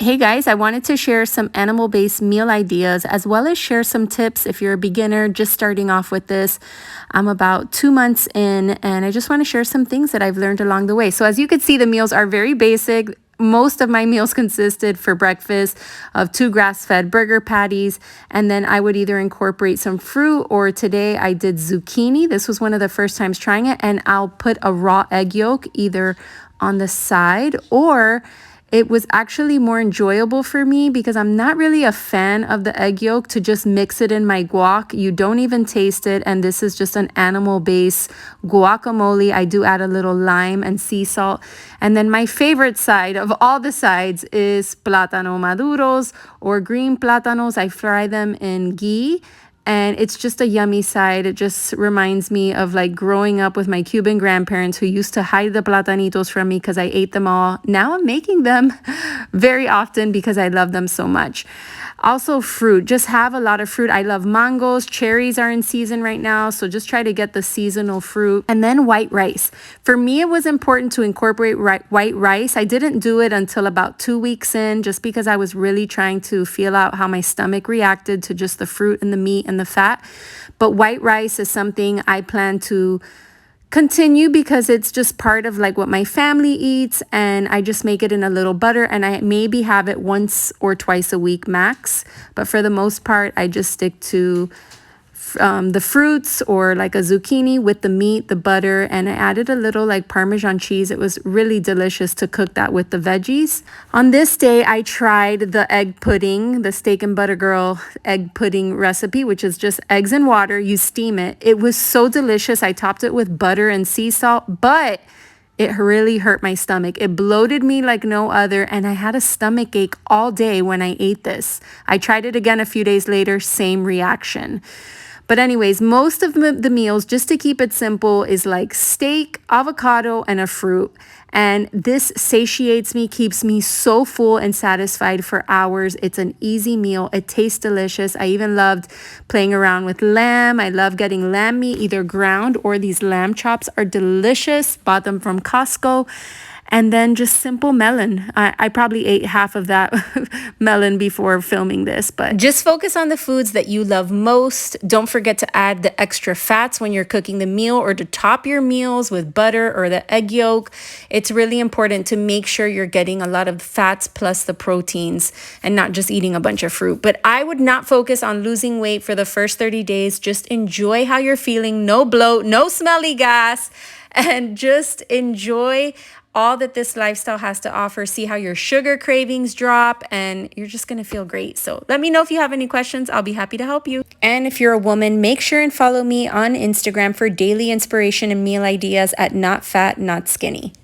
Hey guys, I wanted to share some animal-based meal ideas as well as share some tips if you're a beginner just starting off with this. I'm about 2 months in and I just want to share some things that I've learned along the way. So as you can see, the meals are very basic. Most of my meals consisted for breakfast of 2 grass-fed burger patties, and then I would either incorporate some fruit, or today I did zucchini. This was one of the first times trying it, and I'll put a raw egg yolk either on the side, or it was actually more enjoyable for me because I'm not really a fan of the egg yolk to just mix it in my guac. You don't even taste it, and this is just an animal-based guacamole. I do add a little lime and sea salt. And then my favorite side of all the sides is plátano maduros or green plátanos. I fry them in ghee, and it's just a yummy side. It just reminds me of like growing up with my Cuban grandparents who used to hide the platanitos from me because I ate them all. Now I'm making them very often because I love them so much. Also fruit, just have a lot of fruit. I love mangoes. Cherries are in season right now, so just try to get the seasonal fruit. And then white rice. For me, it was important to incorporate white rice. I didn't do it until about 2 weeks in, just because I was really trying to feel out how my stomach reacted to just the fruit and the meat and the fat. But white rice is something I plan to continue because it's just part of like what my family eats, and I just make it in a little butter, and I maybe have it once or twice a week max, but for the most part I just stick to the fruits or like a zucchini with the meat, the butter, and I added a little like Parmesan cheese. It was really delicious to cook that with the veggies. On this day, I tried the egg pudding, the steak and butter girl egg pudding recipe, which is just eggs and water. You steam it. It was so delicious. I topped it with butter and sea salt, but it really hurt my stomach. It bloated me like no other, and I had a stomach ache all day when I ate this. I tried it again a few days later, same reaction. But anyways, most of the meals, just to keep it simple, is like steak, avocado, and a fruit. And this satiates me, keeps me so full and satisfied for hours. It's an easy meal. It tastes delicious. I even loved playing around with lamb. I love getting lamb meat, either ground or these lamb chops are delicious. Bought them from Costco. And then just simple melon. I probably ate half of that melon before filming this, but just focus on the foods that you love most. Don't forget to add the extra fats when you're cooking the meal, or to top your meals with butter or the egg yolk. It's really important to make sure you're getting a lot of fats plus the proteins and not just eating a bunch of fruit. But I would not focus on losing weight for the first 30 days. Just enjoy how you're feeling. No bloat, no smelly gas, and just enjoy all that this lifestyle has to offer. See how your sugar cravings drop, and you're just going to feel great. So let me know if you have any questions. I'll be happy to help you. And if you're a woman, make sure and follow me on Instagram for daily inspiration and meal ideas at Not Fat, Not Skinny.